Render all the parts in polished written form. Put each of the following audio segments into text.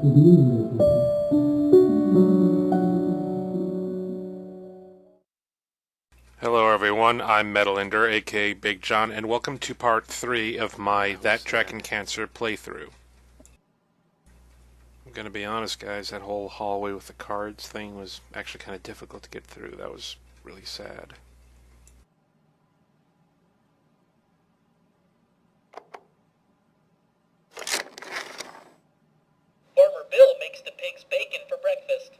Hello everyone, I'm Metalinder, aka Big John, and welcome to part 3 of my That Dragon Cancer playthrough. I'm gonna be honest guys, that whole hallway with the cards thing was actually kind of difficult to get through. That was really sad. Farmer Bill makes the pigs bacon for breakfast.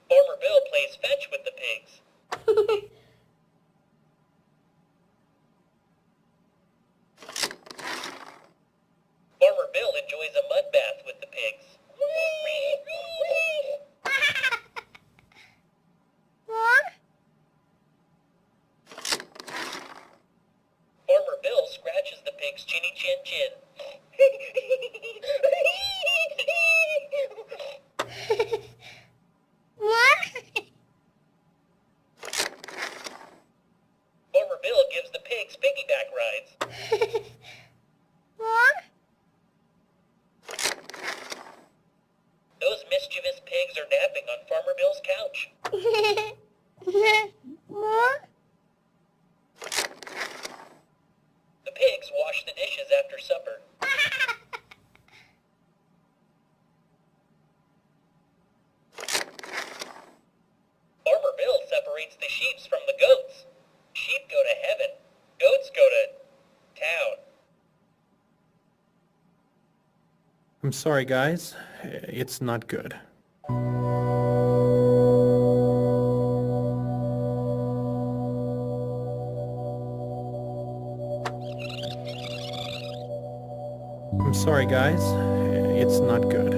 Farmer Bill plays fetch with the pigs. Farmer Bill enjoys a mud bath with the pigs. Farmer Bill scratches the pig's chinny chin chin. Farmer Bill gives the pigs piggyback rides. Those mischievous pigs are napping on Farmer Bill's couch. The pigs wash the dishes after supper. Farmer Bill separates the sheep from the goats. Sheep go to heaven. Goats go to town. I'm sorry, guys. It's not good. I'm sorry, guys. It's not good.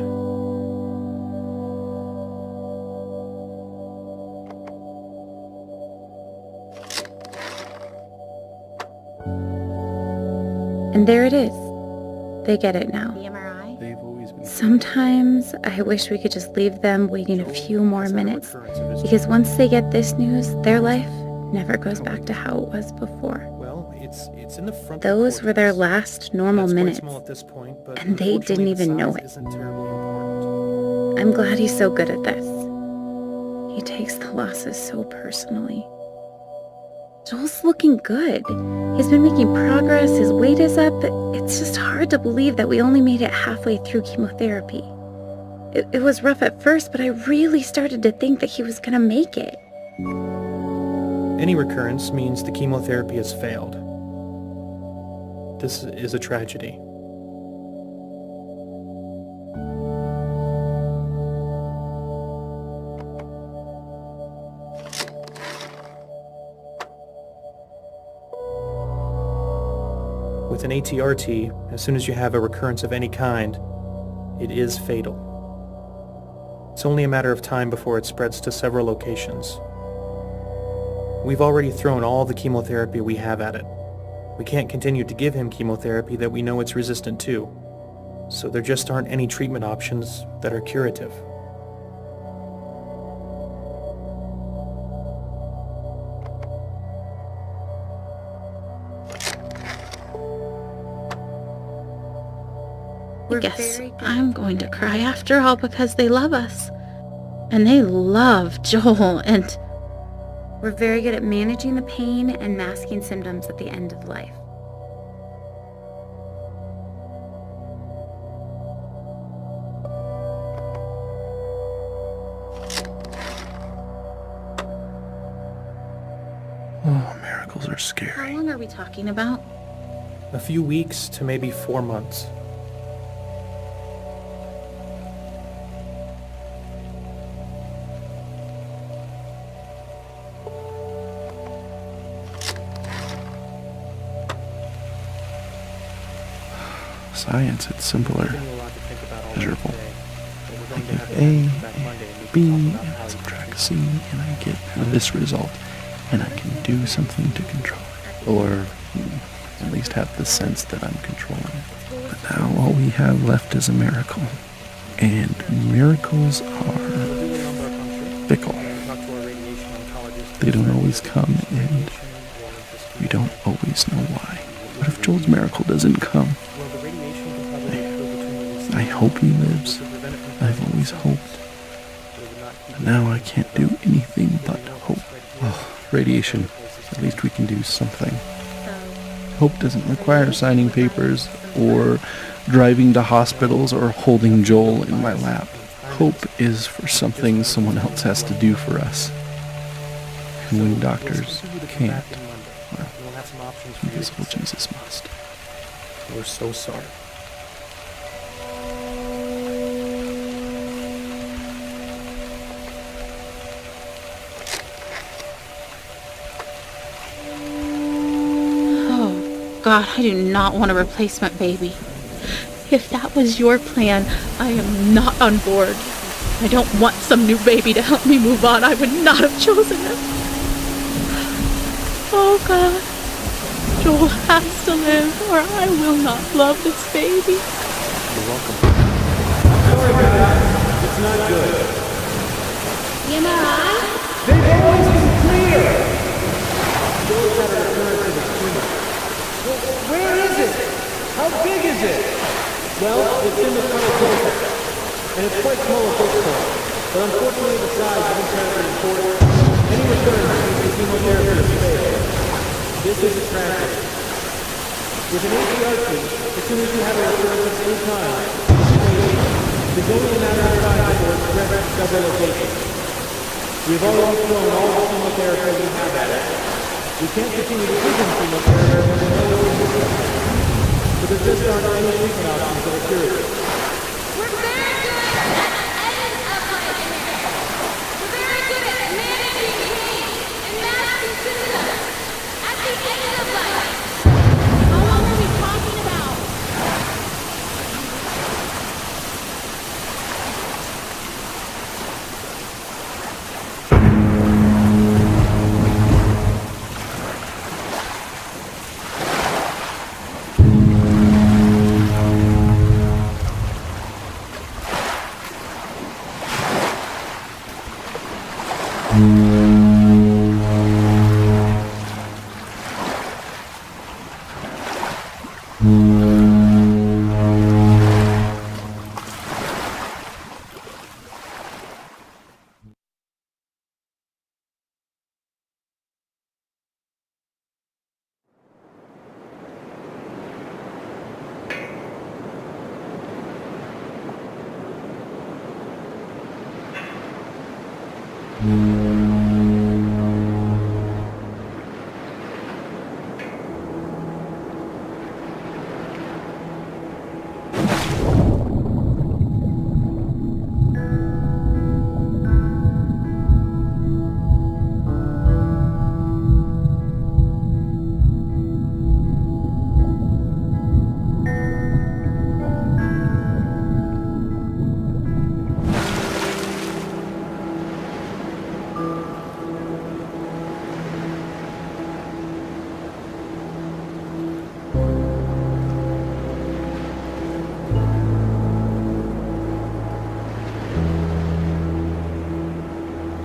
And there it is. They get it now. The MRI? They've always been... Sometimes I wish we could just leave them waiting a few more minutes, because once they get this news, their life never goes back to how it was before. Well, it's in the front. Those were their last normal minutes, Small at this point, but and they didn't even know it. isn't terribly important. I'm glad he's so good at this. He takes the losses so personally. Joel's looking good. He's been making progress, his weight is up. It's just hard to believe that we only made it halfway through chemotherapy. It was rough at first, but I really started to think that he was gonna make it. Any recurrence means the chemotherapy has failed. This is a tragedy. With an ATRT, as soon as you have a recurrence of any kind, it is fatal. It's only a matter of time before it spreads to several locations. We've already thrown all the chemotherapy we have at it. We can't continue to give him chemotherapy that we know it's resistant to, so there just aren't any treatment options that are curative. I guess I'm going to cry after all because they love us. And they love Joel, and we're very good at managing the pain and masking symptoms at the end of life. Oh, miracles are How scary. long are we talking about? A few weeks to maybe 4 months. Science, it's simpler. Giving you a lot to think about all Miserable. day, but we're going to have A, to come back Monday and B, talk about and how subtract you C, and I get this result, and I can do something to control it. Or at least have the sense that I'm controlling it. But now all we have left is a miracle. And miracles are do a lumbar puncture. fickle. Talk to our radiation oncologist. They don't always come, and we don't always know why. What if Joel's miracle doesn't come? Well, the radiation can probably occur between I hope he lives. I've always hoped. But now I can't do anything but hope. Oh, radiation. At least we can do something. Hope doesn't require signing papers or driving to hospitals or holding Joel in my lap. Hope is for something someone else has to do for us. And when doctors can't, well, invisible Jesus must. We're so sorry. Oh, God, I do not want a replacement baby. If that was your plan, I am not on board. I don't want some new baby to help me move on. I would not have chosen it. Oh, God. Joel has to live, or I will not love this baby. You're welcome. Where is it? How big is it? Well, it's in the frontal cortex, and it's quite small at this point. But unfortunately, the size isn't terribly important. Any recurrence needs the chemotherapy is failed. This is a transfer. With an ATRT, as soon as you have a recurrence of any kind, it's only a matter of time before it spreads to several locations. We've already thrown all the chemotherapy we have at it. We can't continue to give them chemotherapy when we know it's resistant. But there just aren't any treatment options that are curative. We're very good at the end of life care. We're very good at managing pain and masking symptoms at the end of life. How long are we talking about?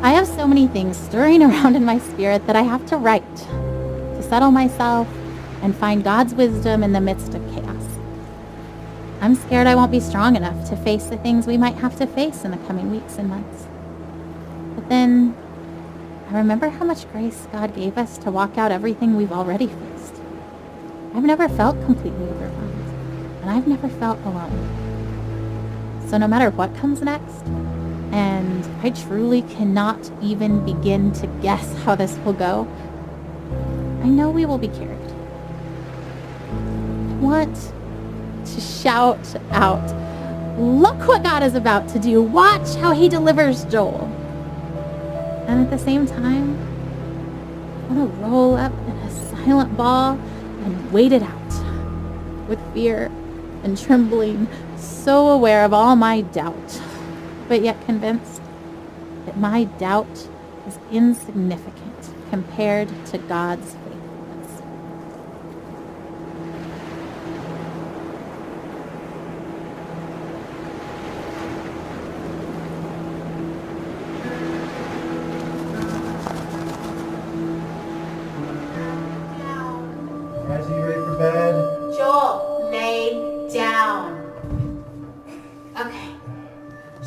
I have so many things stirring around in my spirit that I have to write to settle myself and find God's wisdom in the midst of chaos. I'm scared I won't be strong enough to face the things we might have to face in the coming weeks and months. But then I remember how much grace God gave us to walk out everything we've already faced. I've never felt completely overwhelmed, and I've never felt alone. So no matter what comes next, and I truly cannot even begin to guess how this will go, I know we will be carried. I want to shout out, look what God is about to do. Watch how he delivers Joel. And at the same time, I want to roll up in a silent ball and wait it out with fear and trembling, so aware of all my doubt, but yet convinced that my doubt is insignificant compared to God's faithfulness.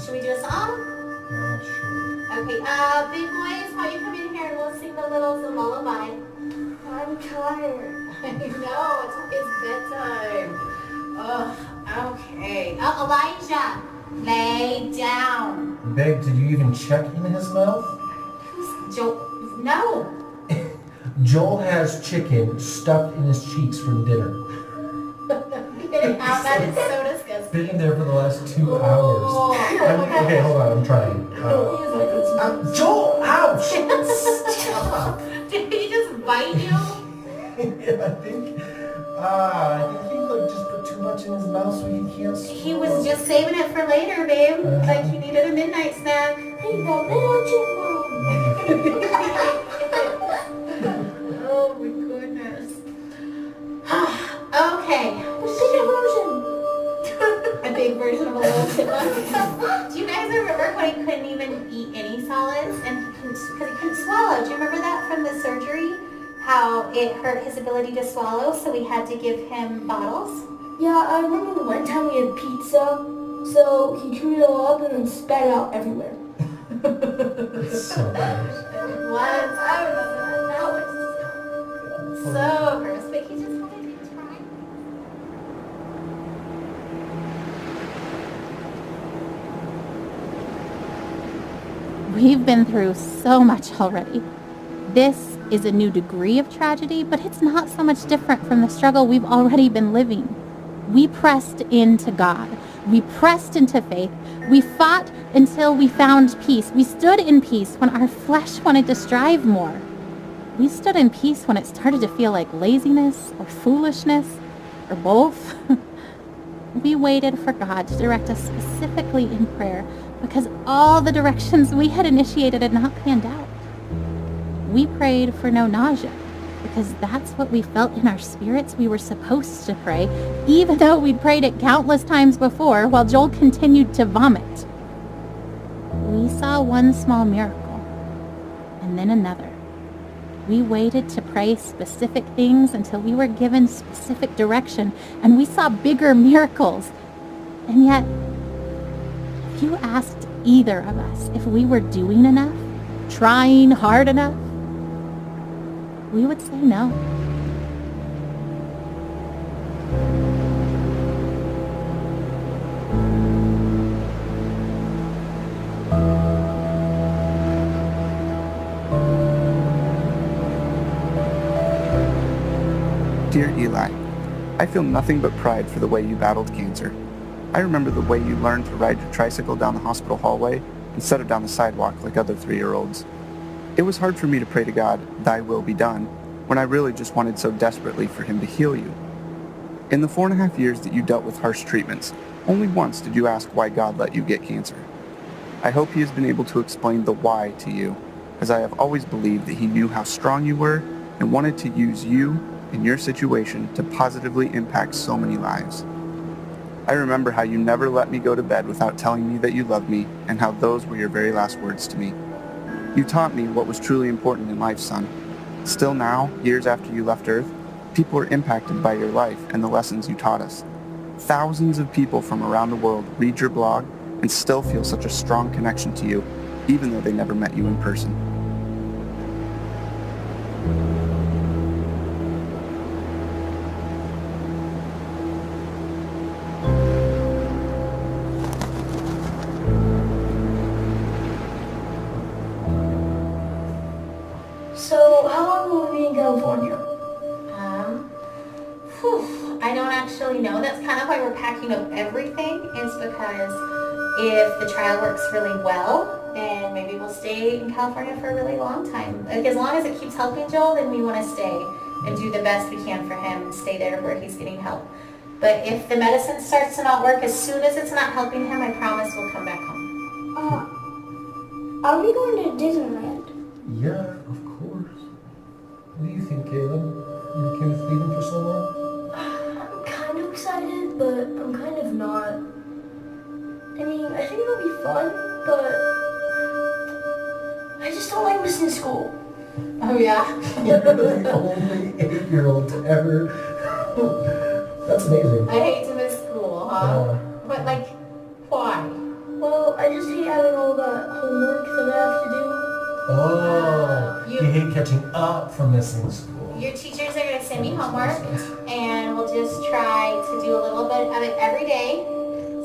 Should we do a song? Sure. Okay, big boys, why don't you come in here and we'll sing the littles a lullaby. I'm tired. I know, it's bedtime. Ugh, okay. Oh, Elijah, lay down. Babe, did you even check in his mouth? Who's Joel? No. Joel has chicken stuffed in his cheeks from dinner. Get it out, that is so disgusting. Been in there for the last 2 hours. Okay, hold on, I'm trying. Joel, ouch! Stop! Did he just bite you? Yeah, I think he like just put too much in his mouth so he can't swallow. He was just saving it for later, babe. Like he needed a midnight snack. Hey, the little chipmunk. Oh my goodness. Okay. A big version of a little chipmunk. Do you guys remember when he couldn't even eat any solids and because he couldn't swallow? Do you remember that from the surgery? How it hurt his ability to swallow, so we had to give him bottles? Yeah, I remember the one time we had pizza, so he chewed it all up and then spat it out everywhere. So gross. It was. I remember that. That was so gross, but he just wanted to try. We've been through so much already. This is a new degree of tragedy, but it's not so much different from the struggle we've already been living. We pressed into God. We pressed into faith. We fought until we found peace. We stood in peace when our flesh wanted to strive more. We stood in peace when it started to feel like laziness or foolishness or both. We waited for God to direct us specifically in prayer because all the directions we had initiated had not panned out. We prayed for no nausea because that's what we felt in our spirits we were supposed to pray, even though we'd prayed it countless times before while Joel continued to vomit. We saw one small miracle and then another. We waited to pray specific things until we were given specific direction, and we saw bigger miracles. And yet, if you asked either of us if we were doing enough, trying hard enough, we would say no. Dear Eli, I feel nothing but pride for the way you battled cancer. I remember the way you learned to ride your tricycle down the hospital hallway instead of down the sidewalk like other 3-year-olds. It was hard for me to pray to God, "Thy will be done," when I really just wanted so desperately for him to heal you. In the 4.5 years that you dealt with harsh treatments, only once did you ask why God let you get cancer. I hope he has been able to explain the why to you, as I have always believed that he knew how strong you were and wanted to use you in your situation to positively impact so many lives. I remember how you never let me go to bed without telling me that you loved me and how those were your very last words to me. You taught me what was truly important in life, son. Still now, years after you left Earth, people are impacted by your life and the lessons you taught us. Thousands of people from around the world read your blog and still feel such a strong connection to you, even though they never met you in person. So, how long will we be in California? I don't actually know. That's kind of why we're packing up everything, is because if the trial works really well, then maybe we'll stay in California for a really long time. Like, as long as it keeps helping Joel, then we want to stay and do the best we can for him and stay there where he's getting help. But if the medicine starts to not work, as soon as it's not helping him, I promise we'll come back home. Are we going to Disneyland? Yeah, of course. What do you think, Caleb? You okay with leaving for so long? I'm kind of excited, but I'm kind of not. I mean, I think it'll be fun, but I just don't like missing school. Oh, yeah? You're the only 8-year-old to ever... That's amazing. I hate to miss school, huh? But, like, why? Well, I I just hate having all that homework that I have to do. Oh, you hate catching up from missing school. Your teachers are going to send me homework, and we'll just try to do a little bit of it every day,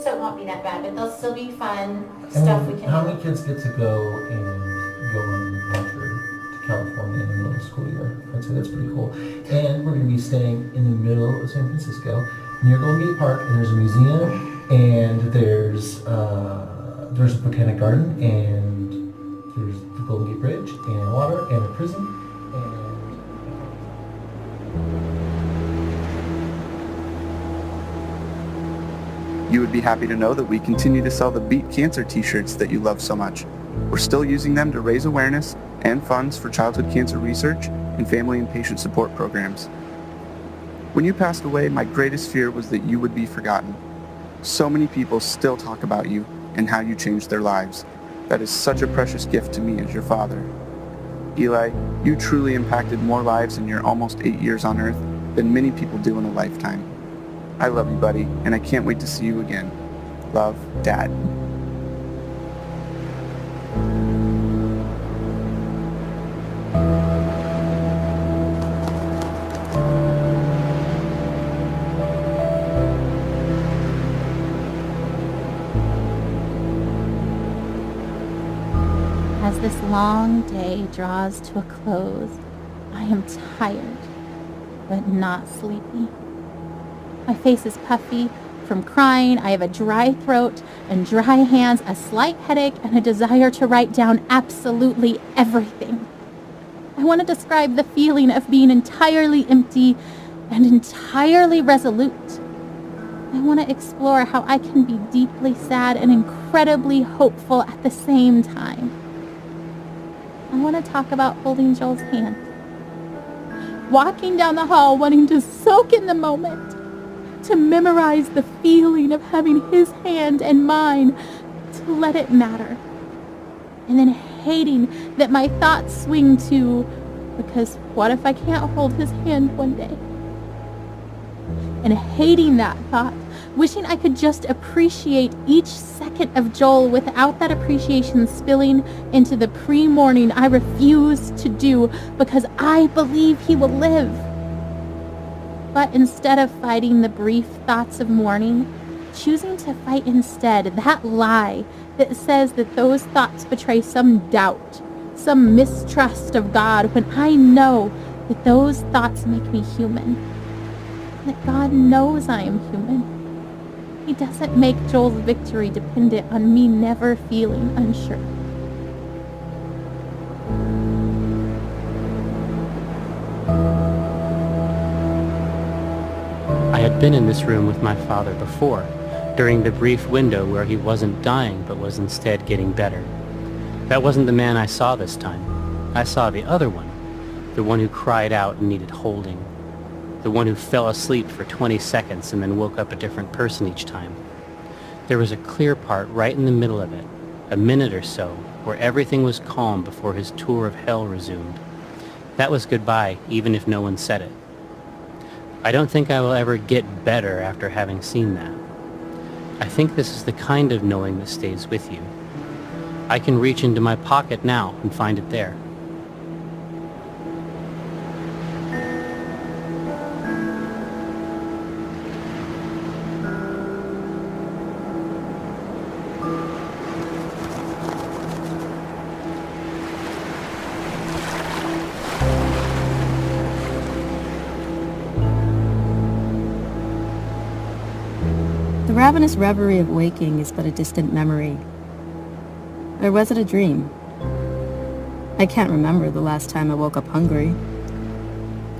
so it won't be that bad, but there'll still be fun stuff we can How do. many kids get to go on winter to California in the middle of the school year? I'd say that's pretty cool. And we're going to be staying in the middle of San Francisco, near Golden Gate Park, and there's a museum, and there's a botanic garden, and there's the Golden Gate Bridge, and water, and a prison, and... You would be happy to know that we continue to sell the Beat Cancer t-shirts that you love so much. We're still using them to raise awareness and funds for childhood cancer research and family and patient support programs. When you passed away, my greatest fear was that you would be forgotten. So many people still talk about you and how you changed their lives. That is such a precious gift to me as your father. Eli, you truly impacted more lives in your almost 8 years on Earth than many people do in a lifetime. I love you, buddy, and I can't wait to see you again. Love, Dad. As this long day draws to a close, I am tired, but not sleepy. My face is puffy from crying. I have a dry throat and dry hands, a slight headache, and a desire to write down absolutely everything. I want to describe the feeling of being entirely empty and entirely resolute. I want to explore how I can be deeply sad and incredibly hopeful at the same time. I want to talk about holding Joel's hand, walking down the hall wanting to soak in the moment, to memorize the feeling of having his hand and mine, to let it matter. And then hating that my thoughts swing to, because what if I can't hold his hand one day? And hating that thought, wishing I could just appreciate each second of Joel without that appreciation spilling into the pre-morning I refuse to do because I believe he will live. But instead of fighting the brief thoughts of mourning, choosing to fight instead that lie that says that those thoughts betray some doubt, some mistrust of God, when I know that those thoughts make me human. That God knows I am human. He doesn't make Joel's victory dependent on me never feeling unsure. I had been in this room with my father before, during the brief window where he wasn't dying but was instead getting better. That wasn't the man I saw this time. I saw the other one, the one who cried out and needed holding, the one who fell asleep for 20 seconds and then woke up a different person each time. There was a clear part right in the middle of it, a minute or so, where everything was calm before his tour of hell resumed. That was goodbye, even if no one said it. I don't think I will ever get better after having seen that. I think this is the kind of knowing that stays with you. I can reach into my pocket now and find it there. The ravenous reverie of waking is but a distant memory. Or was it a dream? I can't remember the last time I woke up hungry.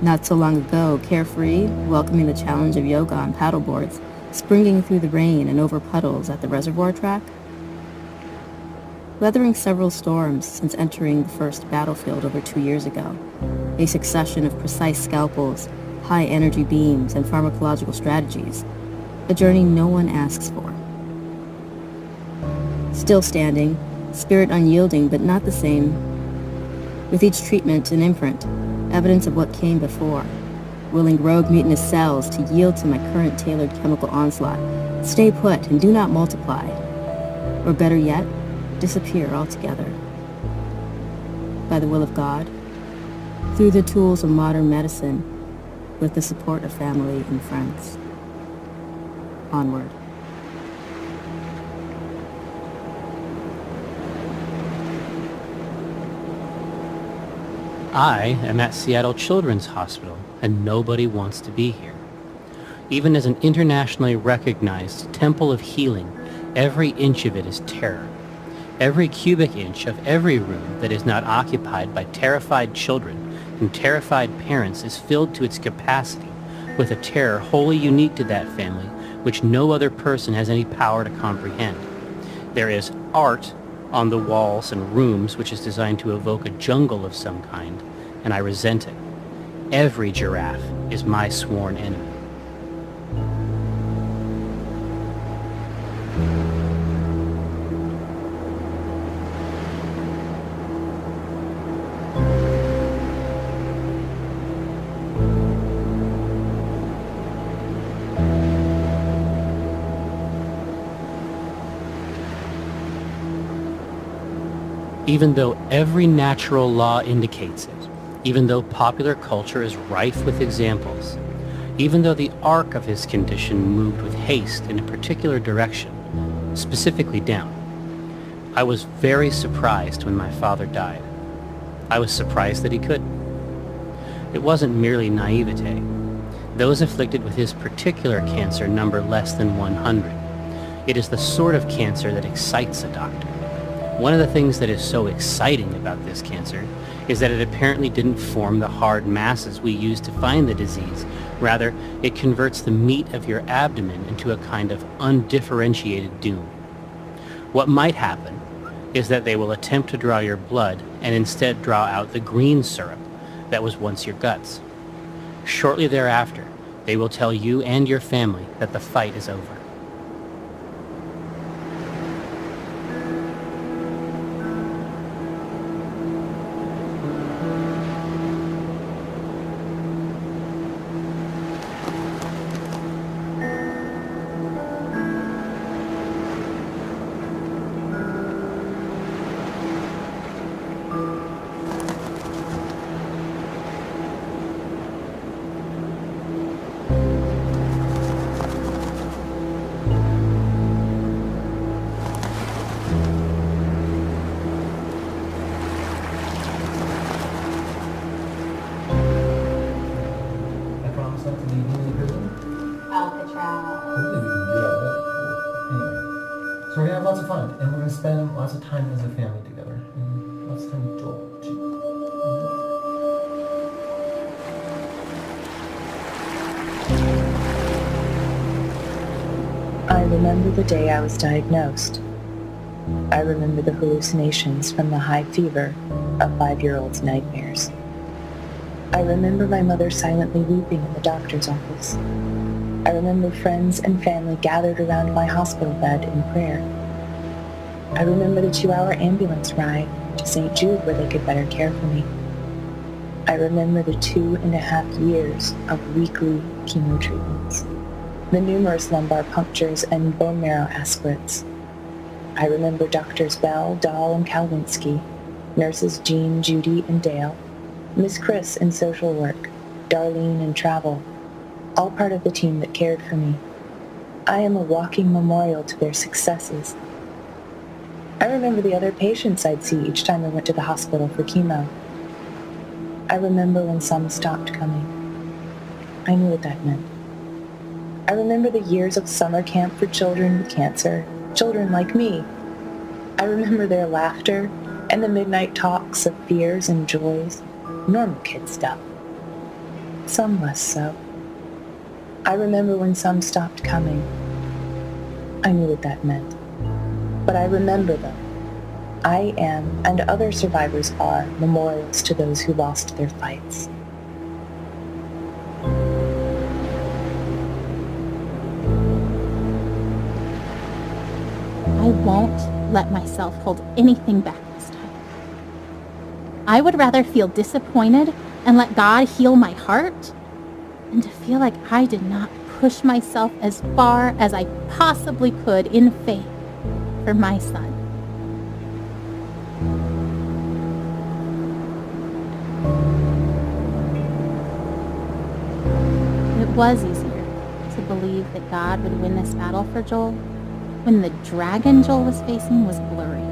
Not so long ago, carefree, welcoming the challenge of yoga on paddleboards, springing through the rain and over puddles at the reservoir track. Weathering several storms since entering the first battlefield over 2 years ago, a succession of precise scalpels, high-energy beams, and pharmacological strategies, a journey no one asks for. Still standing, spirit unyielding but not the same. With each treatment an imprint, evidence of what came before, willing rogue mutinous cells to yield to my current tailored chemical onslaught. Stay put and do not multiply. Or better yet, disappear altogether. By the will of God, through the tools of modern medicine, with the support of family and friends. Onward. I am at Seattle Children's Hospital, and nobody wants to be here. Even as an internationally recognized temple of healing, every inch of it is terror. Every cubic inch of every room that is not occupied by terrified children and terrified parents is filled to its capacity with a terror wholly unique to that family, which no other person has any power to comprehend. There is art on the walls and rooms which is designed to evoke a jungle of some kind, and I resent it. Every giraffe is my sworn enemy. Even though every natural law indicates it, even though popular culture is rife with examples, even though the arc of his condition moved with haste in a particular direction, specifically down, I was very surprised when my father died. I was surprised that he could. It wasn't merely naivete. Those afflicted with his particular cancer number less than 100. It is the sort of cancer that excites a doctor. One of the things that is so exciting about this cancer is that it apparently didn't form the hard masses we use to find the disease. Rather, it converts the meat of your abdomen into a kind of undifferentiated doom. What might happen is that they will attempt to draw your blood and instead draw out the green syrup that was once your guts. Shortly thereafter, they will tell you and your family that the fight is over. So we're gonna have lots of fun, and we're gonna spend lots of time as a family together, and lots of time with Joel too. I remember the day I was diagnosed. I remember the hallucinations from the high fever of 5-year-old's nightmares. I remember my mother silently weeping in the doctor's office. I remember friends and family gathered around my hospital bed in prayer. I remember the 2-hour ambulance ride to St. Jude where they could better care for me. I remember the 2.5 years of weekly chemo treatments, the numerous lumbar punctures and bone marrow aspirates. I remember Doctors Bell, Dahl, and Kalwinsky, nurses Jean, Judy, and Dale, Miss Chris in social work, Darlene in travel, all part of the team that cared for me. I am a walking memorial to their successes. I remember the other patients I'd see each time I went to the hospital for chemo. I remember when some stopped coming. I knew what that meant. I remember the years of summer camp for children with cancer, children like me. I remember their laughter and the midnight talks of fears and joys, normal kid stuff. Some less so. I remember when some stopped coming. I knew what that meant. But I remember them. I am, and other survivors are, memorials to those who lost their fights. I won't let myself hold anything back this time. I would rather feel disappointed and let God heal my heart than to feel like I did not push myself as far as I possibly could in faith for my son. It was easier to believe that God would win this battle for Joel when the dragon Joel was facing was blurry,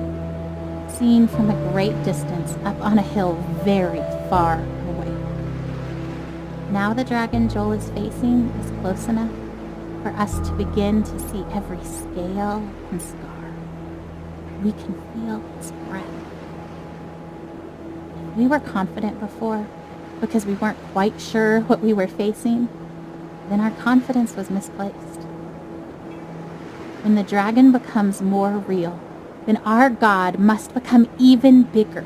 seen from a great distance up on a hill very far away. Now the dragon Joel is facing is close enough for us to begin to see every scale and scar. We can feel its breath. If we were confident before because we weren't quite sure what we were facing, then our confidence was misplaced. When the dragon becomes more real, then our God must become even bigger,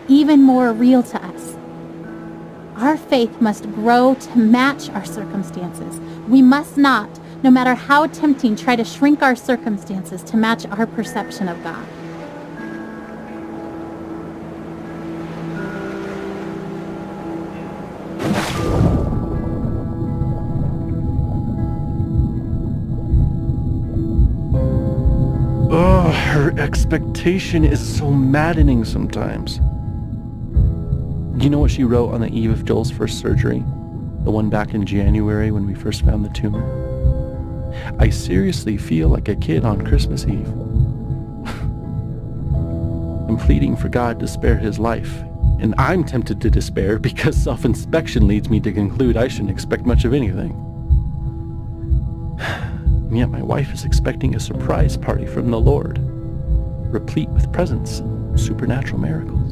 even more real to us. Our faith must grow to match our circumstances. We must not, no matter how tempting, try to shrink our circumstances to match our perception of God. Oh, her expectation is so maddening sometimes. Do you know what she wrote on the eve of Joel's first surgery? The one back in January when we first found the tumor? I seriously feel like a kid on Christmas Eve. I'm pleading for God to spare his life, and I'm tempted to despair because self-inspection leads me to conclude I shouldn't expect much of anything. And yet my wife is expecting a surprise party from the Lord, replete with presents and supernatural miracles.